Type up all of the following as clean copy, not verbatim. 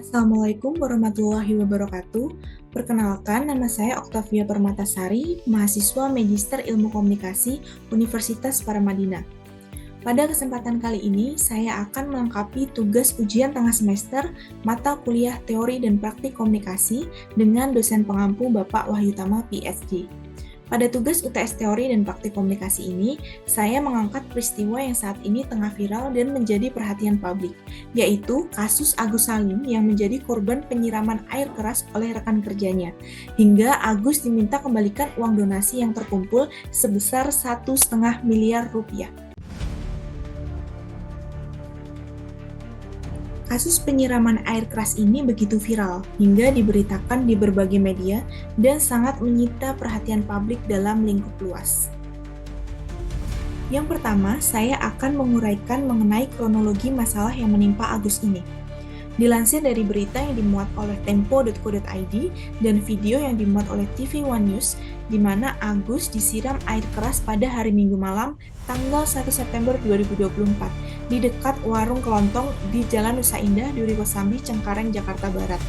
Assalamualaikum warahmatullahi wabarakatuh. Perkenalkan, nama saya Oktavia Permatasari, mahasiswa Magister Ilmu Komunikasi Universitas Paramadina. Pada kesempatan kali ini, saya akan melengkapi tugas ujian tengah semester mata kuliah teori dan praktik komunikasi dengan dosen pengampu Bapak Wahyutama PhD. Pada tugas UTS teori dan praktik komunikasi ini, saya mengangkat peristiwa yang saat ini tengah viral dan menjadi perhatian publik, yaitu kasus Agus Salim yang menjadi korban penyiraman air keras oleh rekan kerjanya, hingga Agus diminta kembalikan uang donasi yang terkumpul sebesar 1,5 miliar rupiah. Kasus penyiraman air keras ini begitu viral hingga diberitakan di berbagai media dan sangat menyita perhatian publik dalam lingkup luas. Yang pertama, saya akan menguraikan mengenai kronologi masalah yang menimpa Agus ini. Dilansir dari berita yang dimuat oleh tempo.co.id dan video yang dimuat oleh TV One News, di mana Agus disiram air keras pada hari Minggu malam, tanggal 1 September 2024, di dekat warung kelontong di Jalan Nusa Indah, Duri Kosambi, Cengkareng, Jakarta Barat.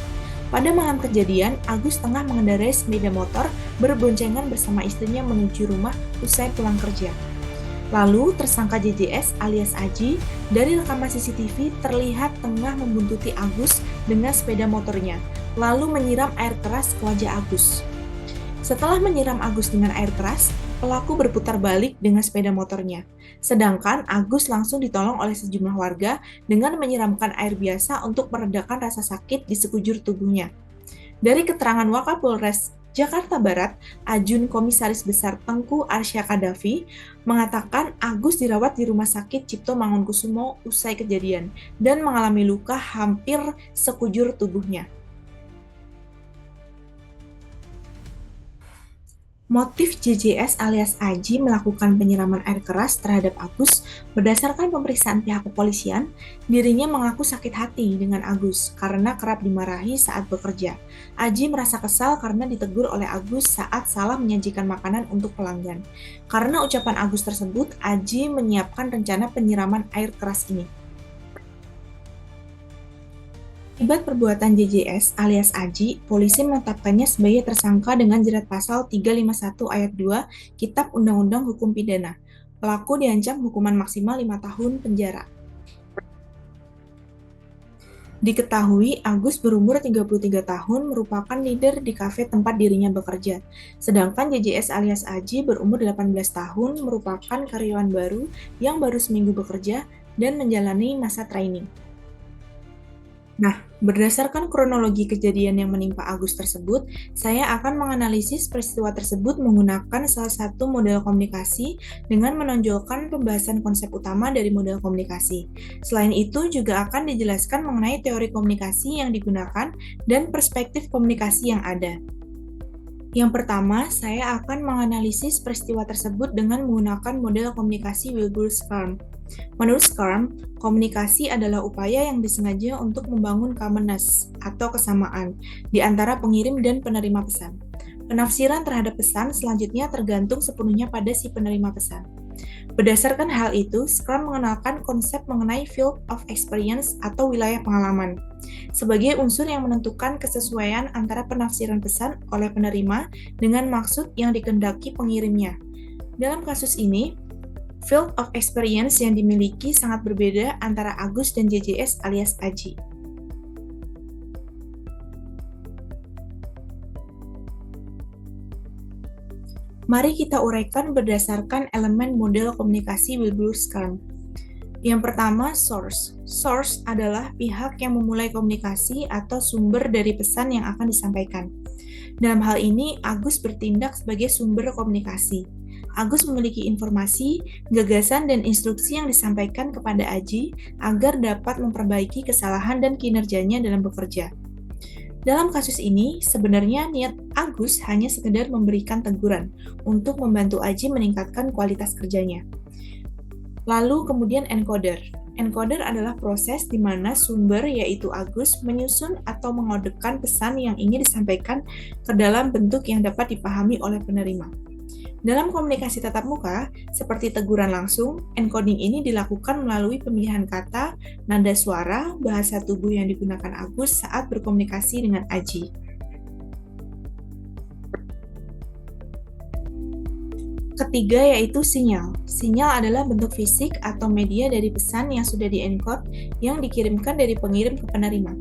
Pada malam kejadian, Agus tengah mengendarai sepeda motor berboncengan bersama istrinya menuju rumah usai pulang kerja. Lalu, tersangka JJS alias Aji dari rekaman CCTV terlihat tengah membuntuti Agus dengan sepeda motornya, lalu menyiram air keras ke wajah Agus. Setelah menyiram Agus dengan air keras, pelaku berputar balik dengan sepeda motornya. Sedangkan Agus langsung ditolong oleh sejumlah warga dengan menyiramkan air biasa untuk meredakan rasa sakit di sekujur tubuhnya. Dari keterangan Wakapolres Jakarta Barat, Ajun Komisaris Besar Tengku Arsya Kadafi mengatakan Agus dirawat di Rumah Sakit Cipto Mangunkusumo usai kejadian dan mengalami luka hampir sekujur tubuhnya. Motif JJS alias Aji melakukan penyiraman air keras terhadap Agus berdasarkan pemeriksaan pihak kepolisian, dirinya mengaku sakit hati dengan Agus karena kerap dimarahi saat bekerja. Aji merasa kesal karena ditegur oleh Agus saat salah menyajikan makanan untuk pelanggan. Karena ucapan Agus tersebut, Aji menyiapkan rencana penyiraman air keras ini. Akibat perbuatan JJS alias Aji, polisi menetapkannya sebagai tersangka dengan jerat pasal 351 ayat 2 Kitab Undang-Undang Hukum Pidana. Pelaku diancam hukuman maksimal 5 tahun penjara. Diketahui Agus berumur 33 tahun merupakan leader di kafe tempat dirinya bekerja. Sedangkan JJS alias Aji berumur 18 tahun merupakan karyawan baru yang baru seminggu bekerja dan menjalani masa training. Nah, berdasarkan kronologi kejadian yang menimpa Agus tersebut, saya akan menganalisis peristiwa tersebut menggunakan salah satu model komunikasi dengan menonjolkan pembahasan konsep utama dari model komunikasi. Selain itu, juga akan dijelaskan mengenai teori komunikasi yang digunakan dan perspektif komunikasi yang ada. Yang pertama, saya akan menganalisis peristiwa tersebut dengan menggunakan model komunikasi Wilbur-Schramm. Menurut Schramm, komunikasi adalah upaya yang disengaja untuk membangun commonness atau kesamaan di antara pengirim dan penerima pesan. Penafsiran terhadap pesan selanjutnya tergantung sepenuhnya pada si penerima pesan. Berdasarkan hal itu, Schramm mengenalkan konsep mengenai field of experience atau wilayah pengalaman sebagai unsur yang menentukan kesesuaian antara penafsiran pesan oleh penerima dengan maksud yang dikehendaki pengirimnya. Dalam kasus ini, field of experience yang dimiliki sangat berbeda antara Agus dan JJS alias Aji. Mari kita uraikan berdasarkan elemen model komunikasi Wilbur-Schramm. Yang pertama, source. Source adalah pihak yang memulai komunikasi atau sumber dari pesan yang akan disampaikan. Dalam hal ini, Agus bertindak sebagai sumber komunikasi. Agus memiliki informasi, gagasan, dan instruksi yang disampaikan kepada Aji agar dapat memperbaiki kesalahan dan kinerjanya dalam bekerja. Dalam kasus ini, sebenarnya niat Agus hanya sekedar memberikan teguran untuk membantu Aji meningkatkan kualitas kerjanya. Lalu kemudian encoder. Encoder adalah proses di mana sumber, yaitu Agus, menyusun atau mengodekan pesan yang ingin disampaikan ke dalam bentuk yang dapat dipahami oleh penerima. Dalam komunikasi tatap muka, seperti teguran langsung, encoding ini dilakukan melalui pemilihan kata, nada suara, bahasa tubuh yang digunakan Agus saat berkomunikasi dengan Aji. Ketiga yaitu sinyal. Sinyal adalah bentuk fisik atau media dari pesan yang sudah di-encode yang dikirimkan dari pengirim ke penerima.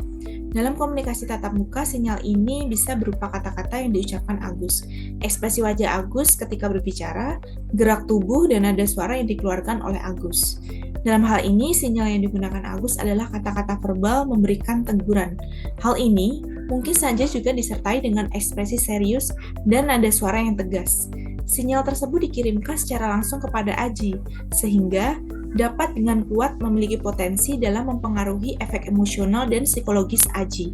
Dalam komunikasi tatap muka, sinyal ini bisa berupa kata-kata yang diucapkan Agus, ekspresi wajah Agus ketika berbicara, gerak tubuh, dan nada suara yang dikeluarkan oleh Agus. Dalam hal ini, sinyal yang digunakan Agus adalah kata-kata verbal memberikan teguran. Hal ini mungkin saja juga disertai dengan ekspresi serius dan nada suara yang tegas. Sinyal tersebut dikirimkan secara langsung kepada Aji, sehingga dapat dengan kuat memiliki potensi dalam mempengaruhi efek emosional dan psikologis Aji.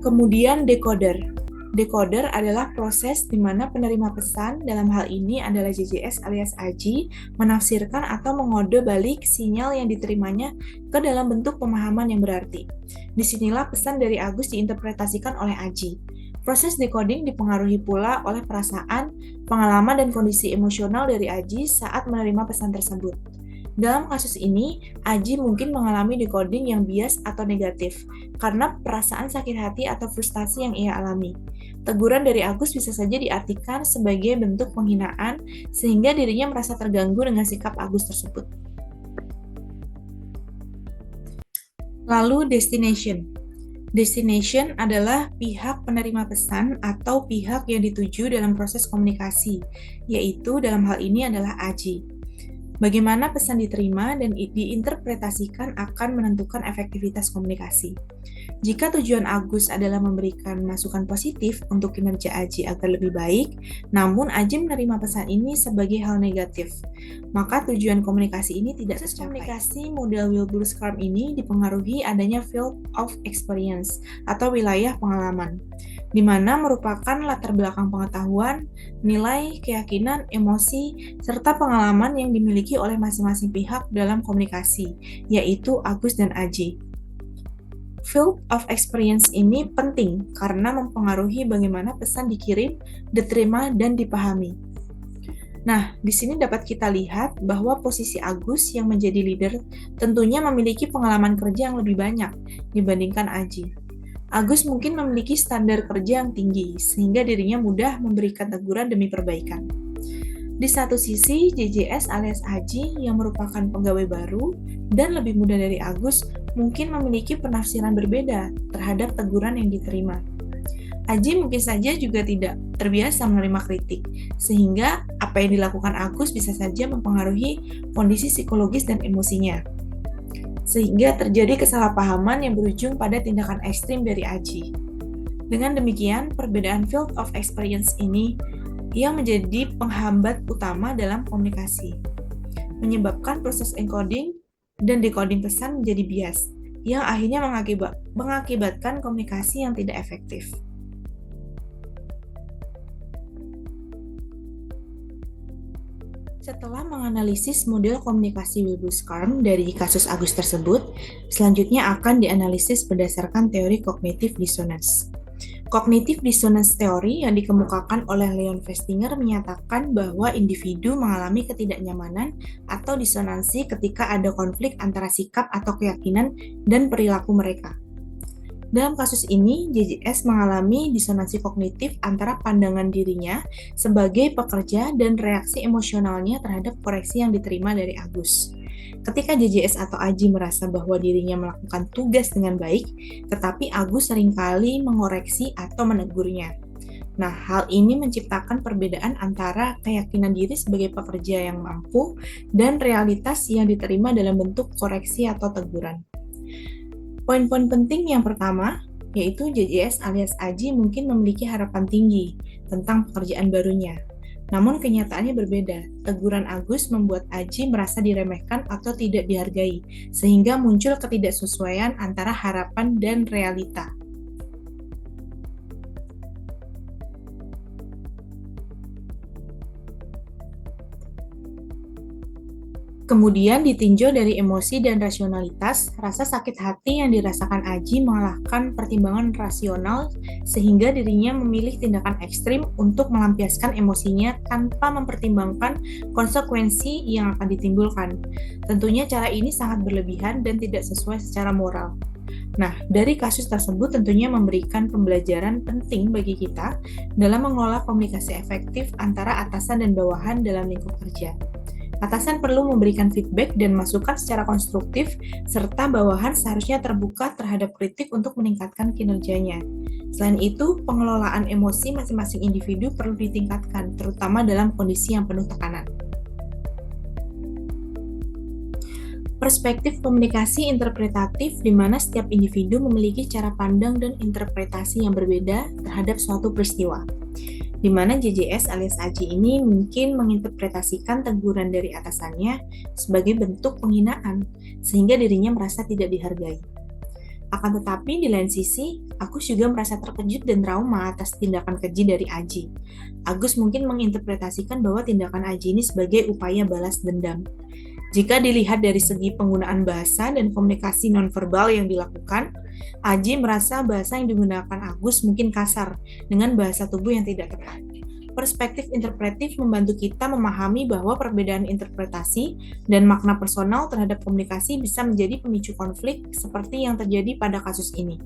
Kemudian decoder. Decoder adalah proses di mana penerima pesan, dalam hal ini adalah JJS alias Aji, menafsirkan atau mengode balik sinyal yang diterimanya ke dalam bentuk pemahaman yang berarti. Disinilah pesan dari Agus diinterpretasikan oleh Aji. Proses decoding dipengaruhi pula oleh perasaan, pengalaman, dan kondisi emosional dari Aji saat menerima pesan tersebut. Dalam kasus ini, Aji mungkin mengalami decoding yang bias atau negatif, karena perasaan sakit hati atau frustasi yang ia alami. Teguran dari Agus bisa saja diartikan sebagai bentuk penghinaan, sehingga dirinya merasa terganggu dengan sikap Agus tersebut. Lalu destination. Destination adalah pihak penerima pesan atau pihak yang dituju dalam proses komunikasi, yaitu dalam hal ini adalah Aji. Bagaimana pesan diterima dan diinterpretasikan akan menentukan efektivitas komunikasi. Jika tujuan Agus adalah memberikan masukan positif untuk kinerja Aji agar lebih baik, namun Aji menerima pesan ini sebagai hal negatif, maka tujuan komunikasi ini tidak tercapai. Komunikasi model Wilbur-Schramm ini dipengaruhi adanya field of experience atau wilayah pengalaman, di mana merupakan latar belakang pengetahuan, nilai, keyakinan, emosi, serta pengalaman yang dimiliki oleh masing-masing pihak dalam komunikasi, yaitu Agus dan Aji. Field of experience ini penting karena mempengaruhi bagaimana pesan dikirim, diterima, dan dipahami. Nah, di sini dapat kita lihat bahwa posisi Agus yang menjadi leader tentunya memiliki pengalaman kerja yang lebih banyak dibandingkan Aji. Agus mungkin memiliki standar kerja yang tinggi, sehingga dirinya mudah memberikan teguran demi perbaikan. Di satu sisi, JJS alias Aji yang merupakan pegawai baru dan lebih muda dari Agus mungkin memiliki penafsiran berbeda terhadap teguran yang diterima. Aji mungkin saja juga tidak terbiasa menerima kritik, sehingga apa yang dilakukan Agus bisa saja mempengaruhi kondisi psikologis dan emosinya. Sehingga terjadi kesalahpahaman yang berujung pada tindakan ekstrim dari Aji. Dengan demikian, perbedaan field of experience ini yang menjadi penghambat utama dalam komunikasi, menyebabkan proses encoding dan decoding pesan menjadi bias, yang akhirnya mengakibatkan komunikasi yang tidak efektif. Setelah menganalisis model komunikasi Wilbur-Schramm dari kasus Agus tersebut, selanjutnya akan dianalisis berdasarkan teori cognitive dissonance. Cognitive dissonance teori yang dikemukakan oleh Leon Festinger menyatakan bahwa individu mengalami ketidaknyamanan atau disonansi ketika ada konflik antara sikap atau keyakinan dan perilaku mereka. Dalam kasus ini, JJS mengalami disonansi kognitif antara pandangan dirinya sebagai pekerja dan reaksi emosionalnya terhadap koreksi yang diterima dari Agus. Ketika JJS atau Aji merasa bahwa dirinya melakukan tugas dengan baik, tetapi Agus seringkali mengoreksi atau menegurnya. Nah, hal ini menciptakan perbedaan antara keyakinan diri sebagai pekerja yang mampu dan realitas yang diterima dalam bentuk koreksi atau teguran. Poin-poin penting yang pertama, yaitu JJS alias Aji mungkin memiliki harapan tinggi tentang pekerjaan barunya. Namun kenyataannya berbeda. Teguran Agus membuat Aji merasa diremehkan atau tidak dihargai, sehingga muncul ketidaksesuaian antara harapan dan realita. Kemudian ditinjau dari emosi dan rasionalitas, rasa sakit hati yang dirasakan Aji mengalahkan pertimbangan rasional sehingga dirinya memilih tindakan ekstrim untuk melampiaskan emosinya tanpa mempertimbangkan konsekuensi yang akan ditimbulkan. Tentunya cara ini sangat berlebihan dan tidak sesuai secara moral. Nah, dari kasus tersebut tentunya memberikan pembelajaran penting bagi kita dalam mengelola komunikasi efektif antara atasan dan bawahan dalam lingkup kerja. Atasan perlu memberikan feedback dan masukan secara konstruktif, serta bawahan seharusnya terbuka terhadap kritik untuk meningkatkan kinerjanya. Selain itu, pengelolaan emosi masing-masing individu perlu ditingkatkan, terutama dalam kondisi yang penuh tekanan. Perspektif komunikasi interpretatif di mana setiap individu memiliki cara pandang dan interpretasi yang berbeda terhadap suatu peristiwa. Di mana JJS alias Aji ini mungkin menginterpretasikan teguran dari atasannya sebagai bentuk penghinaan, sehingga dirinya merasa tidak dihargai. Akan tetapi, di lain sisi, Agus juga merasa terkejut dan trauma atas tindakan keji dari Aji. Agus mungkin menginterpretasikan bahwa tindakan Aji ini sebagai upaya balas dendam. Jika dilihat dari segi penggunaan bahasa dan komunikasi nonverbal yang dilakukan, Aji merasa bahasa yang digunakan Agus mungkin kasar, dengan bahasa tubuh yang tidak tepat. Perspektif interpretif membantu kita memahami bahwa perbedaan interpretasi dan makna personal terhadap komunikasi bisa menjadi pemicu konflik seperti yang terjadi pada kasus ini.